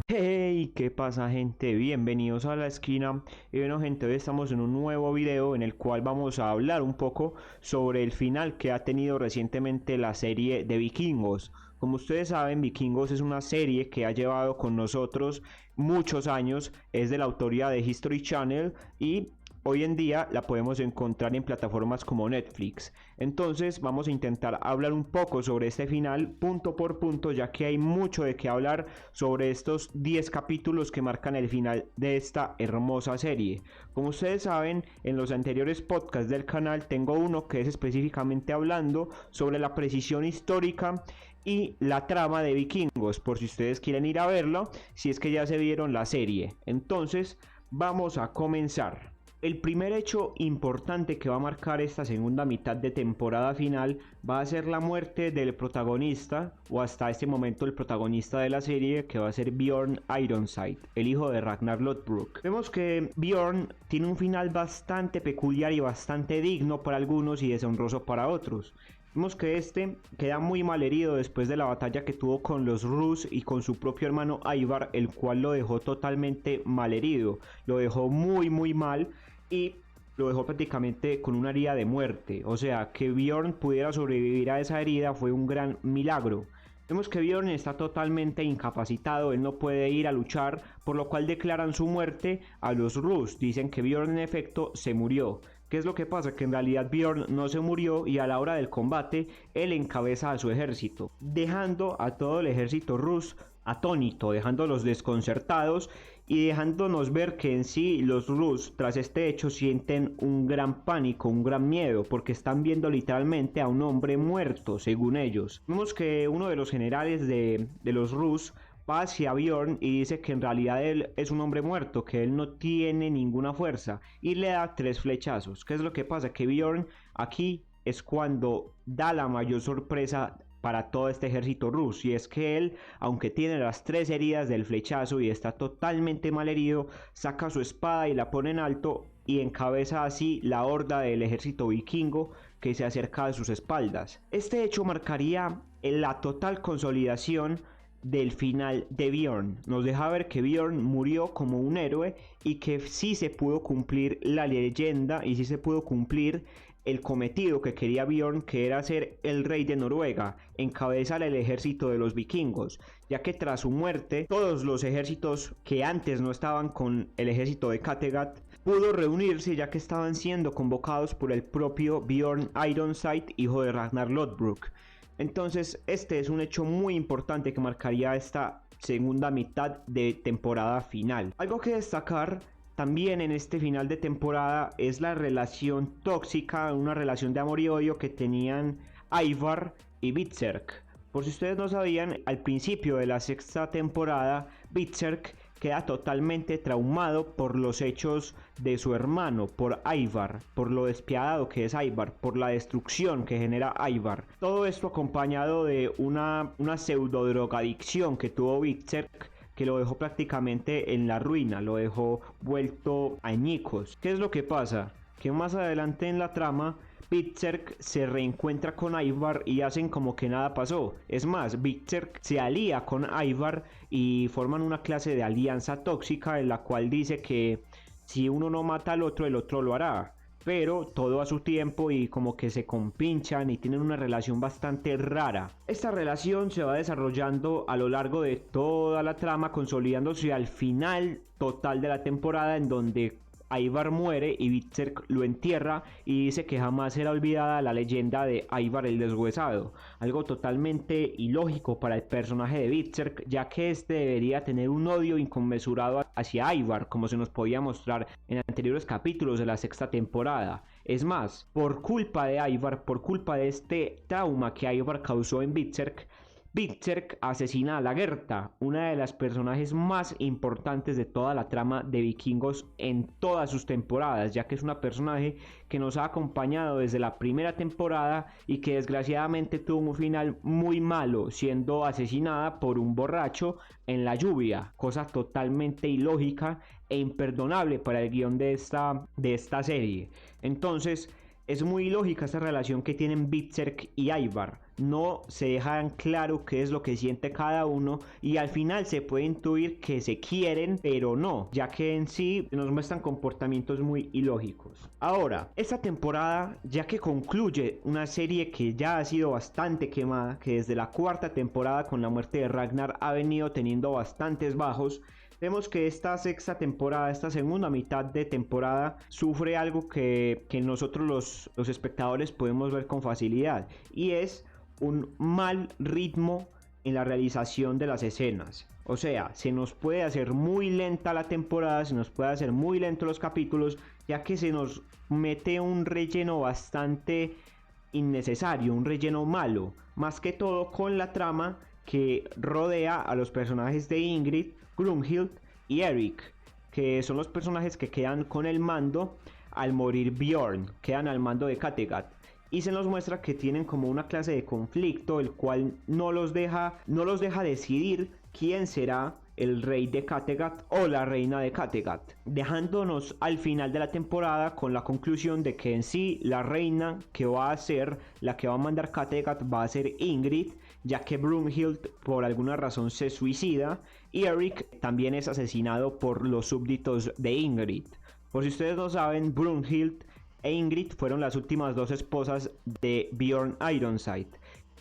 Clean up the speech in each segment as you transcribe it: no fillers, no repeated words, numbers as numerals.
Hey, ¿qué pasa, gente? Bienvenidos a la esquina. Y bueno, gente, hoy estamos en un nuevo video en el cual vamos a hablar un poco sobre el final que ha tenido recientemente la serie de Vikingos. Como ustedes saben, Vikingos es una serie que ha llevado con nosotros muchos años, es de la autoría de History Channel y hoy en día la podemos encontrar en plataformas como Netflix. Entonces vamos a intentar hablar un poco sobre este final punto por punto, ya que hay mucho de qué hablar sobre estos 10 capítulos que marcan el final de esta hermosa serie. Como ustedes saben, en los anteriores podcasts del canal tengo uno que es específicamente hablando sobre la precisión histórica y la trama de Vikingos, por si ustedes quieren ir a verlo, si es que ya se vieron la serie. Entonces vamos a comenzar. El primer hecho importante que va a marcar esta segunda mitad de temporada final va a ser la muerte del protagonista, o hasta este momento el protagonista de la serie, que va a ser Bjorn Ironside, el hijo de Ragnar Lothbrok. Vemos que Bjorn tiene un final bastante peculiar y bastante digno para algunos y deshonroso para otros. Vemos que este queda muy mal herido después de la batalla que tuvo con los Rus y con su propio hermano Ivar, el cual lo dejó totalmente mal herido, lo dejó muy mal y lo dejó prácticamente con una herida de muerte. O sea, que Bjorn pudiera sobrevivir a esa herida fue un gran milagro. Vemos que Bjorn está totalmente incapacitado, él no puede ir a luchar, por lo cual declaran su muerte a los Rus. Dicen que Bjorn en efecto se murió. ¿Qué es lo que pasa? Que en realidad Bjorn no se murió y a la hora del combate él encabeza a su ejército, dejando a todo el ejército Rus atónito, dejándolos desconcertados y dejándonos ver que en sí los Rus tras este hecho sienten un gran pánico, un gran miedo, porque están viendo literalmente a un hombre muerto, según ellos. Vemos que uno de los generales de los Rus va hacia Bjorn y dice que en realidad él es un hombre muerto, que él no tiene ninguna fuerza y le da 3 flechazos. ¿Qué es lo que pasa? Que Bjorn aquí es cuando da la mayor sorpresa para todo este ejército ruso, y es que él, aunque tiene las 3 heridas del flechazo y está totalmente mal herido, saca su espada y la pone en alto y encabeza así la horda del ejército vikingo que se acerca a sus espaldas. Este hecho marcaría la total consolidación del final de Bjorn. Nos deja ver que Bjorn murió como un héroe y que sí se pudo cumplir la leyenda y sí se pudo cumplir el cometido que quería Bjorn, que era ser el rey de Noruega, encabezar el ejército de los vikingos, ya que tras su muerte todos los ejércitos que antes no estaban con el ejército de Kattegat pudo reunirse, ya que estaban siendo convocados por el propio Bjorn Ironside, hijo de Ragnar Lothbrok. Entonces este es un hecho muy importante que marcaría esta segunda mitad de temporada final. Algo que destacar también en este final de temporada es la relación tóxica, una relación de amor y odio que tenían Ivar y Berserk. Por si ustedes no sabían, al principio de la sexta temporada, Berserk queda totalmente traumado por los hechos de su hermano, por Ivar, por lo despiadado que es Ivar, por la destrucción que genera Ivar. Todo esto acompañado de una pseudo drogadicción que tuvo Berserk, que lo dejó prácticamente en la ruina, lo dejó vuelto a añicos. ¿Qué es lo que pasa? Que más adelante en la trama, Berserk se reencuentra con Ivar y hacen como que nada pasó. Es más, Berserk se alía con Ivar y forman una clase de alianza tóxica en la cual dice que si uno no mata al otro, el otro lo hará. Pero todo a su tiempo y como que se compinchan y tienen una relación bastante rara. Esta relación se va desarrollando a lo largo de toda la trama, consolidándose al final total de la temporada, en donde Ivar muere y Berserk lo entierra y dice que jamás será olvidada la leyenda de Ivar el Deshuesado, algo totalmente ilógico para el personaje de Berserk, ya que este debería tener un odio inconmensurado hacia Ivar, como se nos podía mostrar en anteriores capítulos de la sexta temporada. Es más, por culpa de Ivar, por culpa de este trauma que Ivar causó en Berserk asesina a Lagertha, una de las personajes más importantes de toda la trama de Vikingos en todas sus temporadas, ya que es una personaje que nos ha acompañado desde la primera temporada y que desgraciadamente tuvo un final muy malo, siendo asesinada por un borracho en la lluvia, cosa totalmente ilógica e imperdonable para el guión de esta serie. Entonces, Es muy lógica esta relación que tienen Berserk y Ivar. No se dejan claro qué es lo que siente cada uno y al final se puede intuir que se quieren, pero no, ya que en sí nos muestran comportamientos muy ilógicos. Ahora, esta temporada, ya que concluye una serie que ya ha sido bastante quemada, que desde la cuarta temporada con la muerte de Ragnar ha venido teniendo bastantes bajos, vemos que esta sexta temporada, esta segunda mitad de temporada, sufre algo que nosotros los espectadores podemos ver con facilidad, y es un mal ritmo en la realización de las escenas. O sea, se nos puede hacer muy lenta la temporada, se nos puede hacer muy lento los capítulos, ya que se nos mete un relleno bastante innecesario, un relleno malo, más que todo con la trama que rodea a los personajes de Ingrid, Brunhild y Erik, que son los personajes que quedan con el mando al morir Bjorn, quedan al mando de Kattegat. Y se nos muestra que tienen como una clase de conflicto, el cual no los deja decidir quién será el rey de Kattegat o la reina de Kattegat, dejándonos al final de la temporada con la conclusión de que en sí la reina que va a ser la que va a mandar Kattegat va a ser Ingrid, ya que Brunhild por alguna razón se suicida y Erik también es asesinado por los súbditos de Ingrid. Por si ustedes no saben, Brunhild e Ingrid fueron las últimas dos esposas de Bjorn Ironside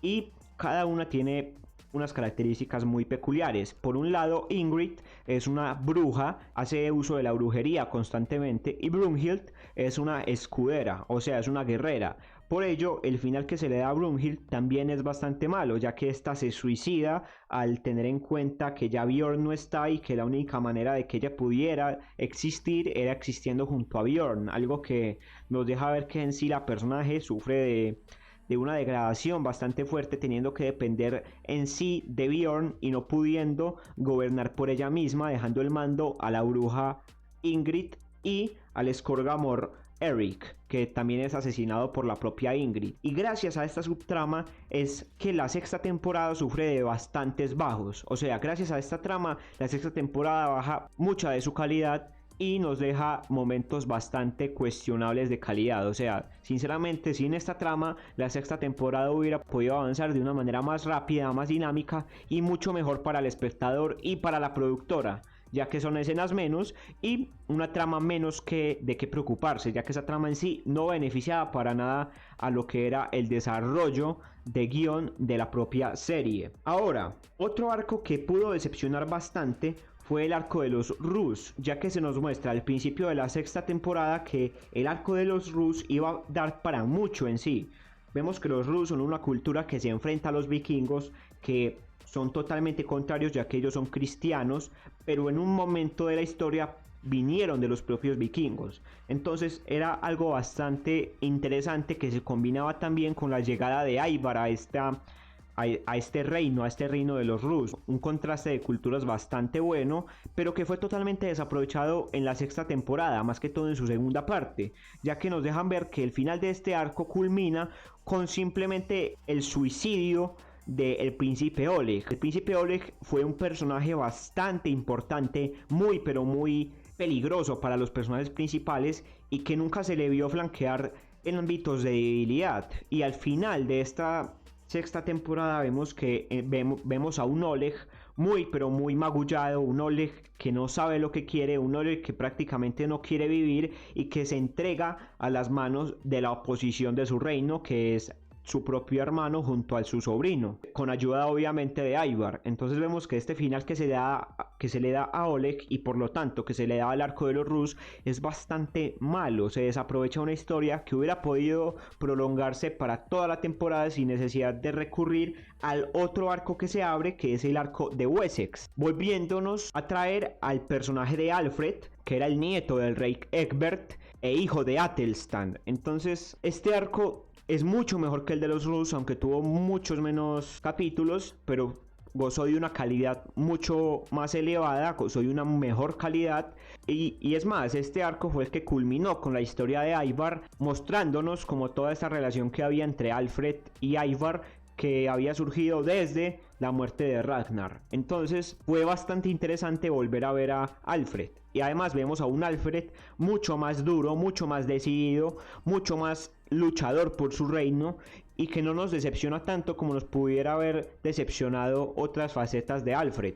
y cada una tiene unas características muy peculiares. Por un lado, Ingrid es una bruja, hace uso de la brujería constantemente, y Brunhild es una escudera, o sea, es una guerrera. Por ello, el final que se le da a Brunhild también es bastante malo, ya que ésta se suicida al tener en cuenta que ya Bjorn no está y que la única manera de que ella pudiera existir era existiendo junto a Bjorn, algo que nos deja ver que en sí la personaje sufre de una degradación bastante fuerte, teniendo que depender en sí de Bjorn y no pudiendo gobernar por ella misma, dejando el mando a la bruja Ingrid y al escorgamor Erik, que también es asesinado por la propia Ingrid. Y gracias a esta subtrama es que la sexta temporada sufre de bastantes bajos. O sea, gracias a esta trama, la sexta temporada baja mucha de su calidad y nos deja momentos bastante cuestionables de calidad. O sea, sinceramente, sin esta trama, la sexta temporada hubiera podido avanzar de una manera más rápida, más dinámica y mucho mejor para el espectador y para la productora, ya que son escenas menos y una trama menos de qué preocuparse, ya que esa trama en sí no beneficiaba para nada a lo que era el desarrollo de guión de la propia serie. Ahora, otro arco que pudo decepcionar bastante fue el arco de los Rus, ya que se nos muestra al principio de la sexta temporada que el arco de los Rus iba a dar para mucho en sí. Vemos que los Rus son una cultura que se enfrenta a los vikingos, que son totalmente contrarios ya que ellos son cristianos, pero en un momento de la historia vinieron de los propios vikingos. Entonces era algo bastante interesante que se combinaba también con la llegada de Ivar a este reino de los Rus, un contraste de culturas bastante bueno, pero que fue totalmente desaprovechado en la sexta temporada, más que todo en su segunda parte, ya que nos dejan ver que el final de este arco culmina con simplemente el suicidio del príncipe Oleg. El príncipe Oleg fue un personaje bastante importante, muy pero muy peligroso para los personajes principales y que nunca se le vio flanquear en ámbitos de debilidad, y al final de esta sexta temporada vemos a un Oleg muy pero muy magullado, un Oleg que no sabe lo que quiere, un Oleg que prácticamente no quiere vivir y que se entrega a las manos de la oposición de su reino, que es su propio hermano junto a su sobrino, con ayuda obviamente de Ivar. Entonces vemos que este final que se le da a Oleg, y por lo tanto que se le da al arco de los Rus, es bastante malo. Se desaprovecha una historia que hubiera podido prolongarse para toda la temporada sin necesidad de recurrir al otro arco que se abre, que es el arco de Wessex, volviéndonos a traer al personaje de Alfred, que era el nieto del rey Egbert e hijo de Athelstan. Entonces este arco es mucho mejor que el de los Rus, aunque tuvo muchos menos capítulos, pero gozó de una calidad mucho más elevada, gozó de una mejor calidad, y es más, este arco fue el que culminó con la historia de Ivar, mostrándonos como toda esta relación que había entre Alfred y Ivar que había surgido desde la muerte de Ragnar. Entonces fue bastante interesante volver a ver a Alfred. Y además vemos a un Alfred mucho más duro, mucho más decidido, mucho más luchador por su reino, y que no nos decepciona tanto como nos pudiera haber decepcionado otras facetas de Alfred.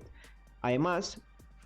Además,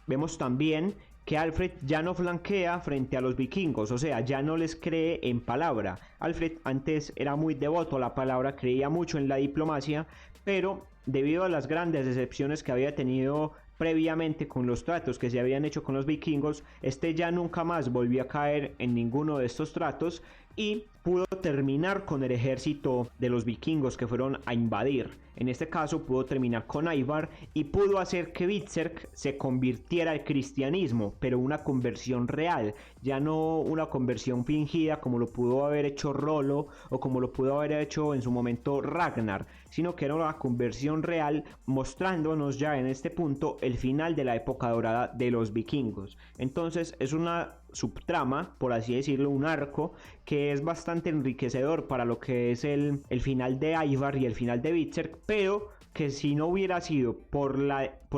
vemos también que Alfred ya no flanquea frente a los vikingos, o sea, ya no les cree en palabra. Alfred antes era muy devoto a la palabra, creía mucho en la diplomacia, pero debido a las grandes decepciones que había tenido previamente con los tratos que se habían hecho con los vikingos, este ya nunca más volvió a caer en ninguno de estos tratos y pudo terminar con el ejército de los vikingos que fueron a invadir. En este caso pudo terminar con Ivar y pudo hacer que Berserk se convirtiera al cristianismo, pero una conversión real, ya no una conversión fingida como lo pudo haber hecho Rollo o como lo pudo haber hecho en su momento Ragnar, sino que era una conversión real, mostrándonos ya en este punto el final de la época dorada de los vikingos. Entonces es una subtrama, por así decirlo, un arco que es bastante enriquecedor para lo que es el final de Ivar y el final de Berserk, pero que si no hubiera sido por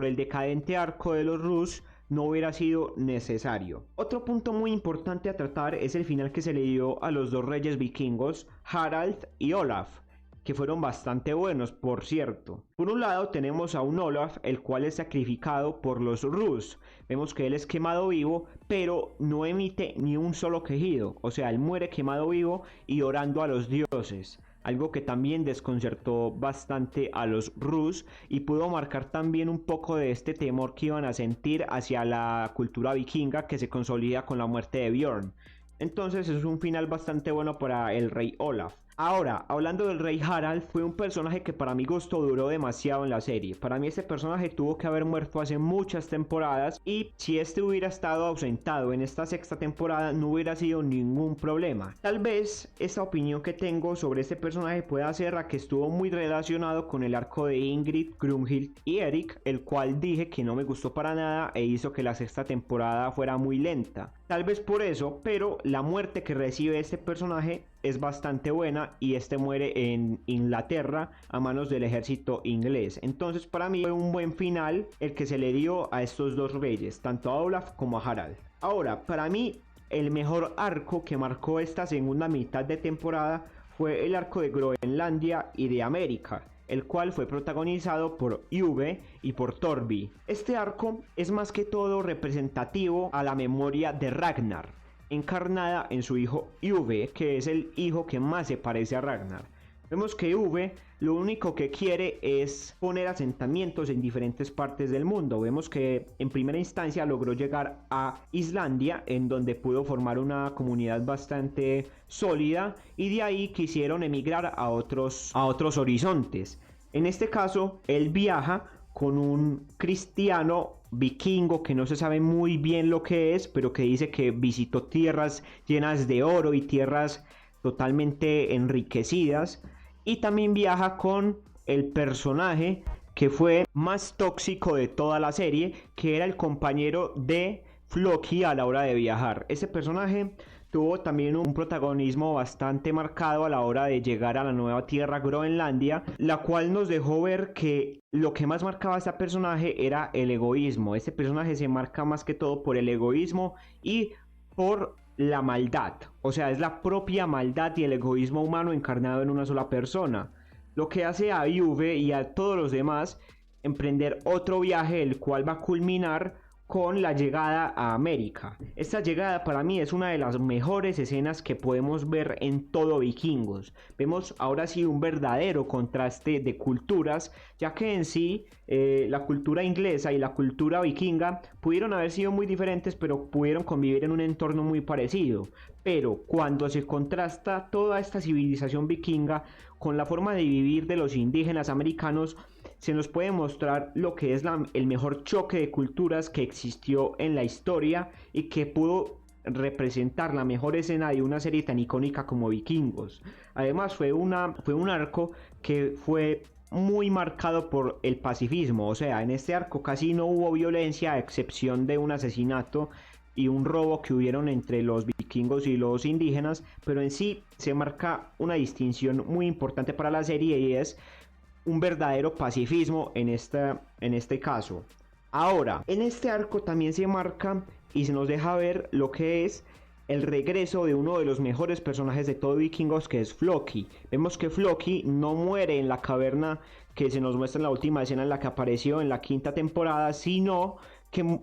el decadente arco de los Rus, no hubiera sido necesario. Otro punto muy importante a tratar es el final que se le dio a los dos reyes vikingos, Harald y Olaf, que fueron bastante buenos, por cierto. Por un lado tenemos a un Olaf, el cual es sacrificado por los Rus. Vemos que él es quemado vivo, pero no emite ni un solo quejido. O sea, él muere quemado vivo y orando a los dioses. Algo que también desconcertó bastante a los Rus y pudo marcar también un poco de este temor que iban a sentir hacia la cultura vikinga que se consolida con la muerte de Bjorn. Entonces es un final bastante bueno para el rey Olaf. Ahora, hablando del rey Harald, fue un personaje que para mi gusto duró demasiado en la serie. Para mí este personaje tuvo que haber muerto hace muchas temporadas y si este hubiera estado ausentado en esta sexta temporada no hubiera sido ningún problema. Tal vez esta opinión que tengo sobre este personaje pueda ser a que estuvo muy relacionado con el arco de Ingrid, Grunhild y Eric, el cual dije que no me gustó para nada e hizo que la sexta temporada fuera muy lenta. Tal vez por eso, pero la muerte que recibe este personaje es bastante buena y este muere en Inglaterra a manos del ejército inglés. Entonces para mí fue un buen final el que se le dio a estos dos reyes, tanto a Olaf como a Harald. Ahora, para mí el mejor arco que marcó esta segunda mitad de temporada fue el arco de Groenlandia y de América, el cual fue protagonizado por Uwe y por Torbi. Este arco es más que todo representativo a la memoria de Ragnar, encarnada en su hijo Uwe, que es el hijo que más se parece a Ragnar. Vemos que Uwe lo único que quiere es poner asentamientos en diferentes partes del mundo. Vemos que en primera instancia logró llegar a Islandia, en donde pudo formar una comunidad bastante sólida, y de ahí quisieron emigrar a otros horizontes. En este caso, él viaja con un cristiano vikingo que no se sabe muy bien lo que es, pero que dice que visitó tierras llenas de oro y tierras totalmente enriquecidas. Y también viaja con el personaje que fue más tóxico de toda la serie, que era el compañero de Floki a la hora de viajar. Ese personaje tuvo también un protagonismo bastante marcado a la hora de llegar a la nueva tierra Groenlandia, la cual nos dejó ver que lo que más marcaba a este personaje era el egoísmo. Este personaje se marca más que todo por el egoísmo y por la maldad, o sea, es la propia maldad y el egoísmo humano encarnado en una sola persona, lo que hace a Uwe y a todos los demás emprender otro viaje, el cual va a culminar con la llegada a América. Esta llegada para mí es una de las mejores escenas que podemos ver en todo Vikingos. Vemos ahora sí un verdadero contraste de culturas, ya que en sí la cultura inglesa y la cultura vikinga pudieron haber sido muy diferentes, pero pudieron convivir en un entorno muy parecido. Pero cuando se contrasta toda esta civilización vikinga con la forma de vivir de los indígenas americanos, se nos puede mostrar lo que es el mejor choque de culturas que existió en la historia y que pudo representar la mejor escena de una serie tan icónica como Vikingos. Además fue un arco que fue muy marcado por el pacifismo, o sea, en este arco casi no hubo violencia a excepción de un asesinato y un robo que hubieron entre los vikingos y los indígenas, pero en sí se marca una distinción muy importante para la serie y es un verdadero pacifismo en este caso. Ahora, en este arco también se marca y se nos deja ver lo que es el regreso de uno de los mejores personajes de todo Vikingos, que es Floki. Vemos que Floki no muere en la caverna que se nos muestra en la última escena en la que apareció en la quinta temporada, sino que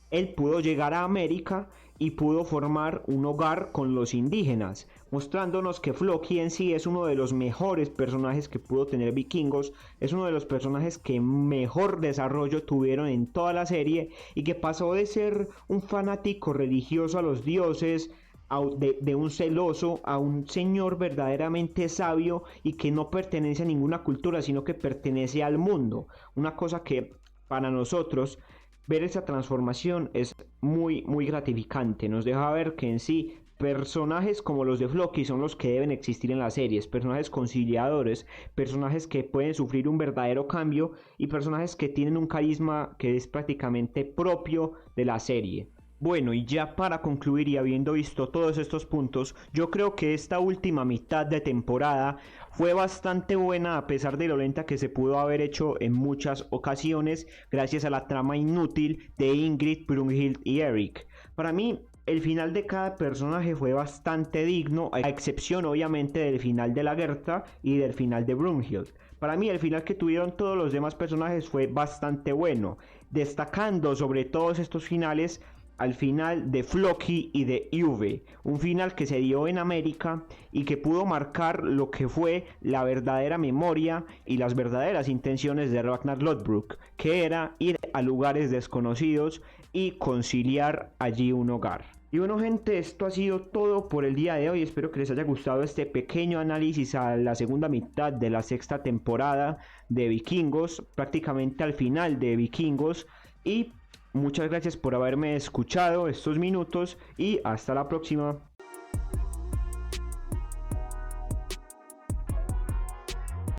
él pudo llegar a América y pudo formar un hogar con los indígenas, mostrándonos que Floki en sí es uno de los mejores personajes que pudo tener Vikingos, es uno de los personajes que mejor desarrollo tuvieron en toda la serie y que pasó de ser un fanático religioso a los dioses, de un celoso a un señor verdaderamente sabio y que no pertenece a ninguna cultura, sino que pertenece al mundo. Una cosa que para nosotros ver esa transformación es muy gratificante. Nos deja ver que en sí personajes como los de Floki son los que deben existir en las series, personajes conciliadores, personajes que pueden sufrir un verdadero cambio y personajes que tienen un carisma que es prácticamente propio de la serie. Bueno, y ya para concluir y habiendo visto todos estos puntos, yo creo que esta última mitad de temporada fue bastante buena a pesar de lo lenta que se pudo haber hecho en muchas ocasiones gracias a la trama inútil de Ygritte, Brunhild y Eric. Para mí, el final de cada personaje fue bastante digno, a excepción obviamente del final de Lagertha y del final de Brunhild. Para mí el final que tuvieron todos los demás personajes fue bastante bueno, destacando sobre todos estos finales al final de Floki y de Uwe, un final que se dio en América y que pudo marcar lo que fue la verdadera memoria y las verdaderas intenciones de Ragnar Lothbrok, que era ir a lugares desconocidos y conciliar allí un hogar. Y bueno gente, esto ha sido todo por el día de hoy, espero que les haya gustado este pequeño análisis a la segunda mitad de la sexta temporada de Vikingos, prácticamente al final de Vikingos, y muchas gracias por haberme escuchado estos minutos y hasta la próxima.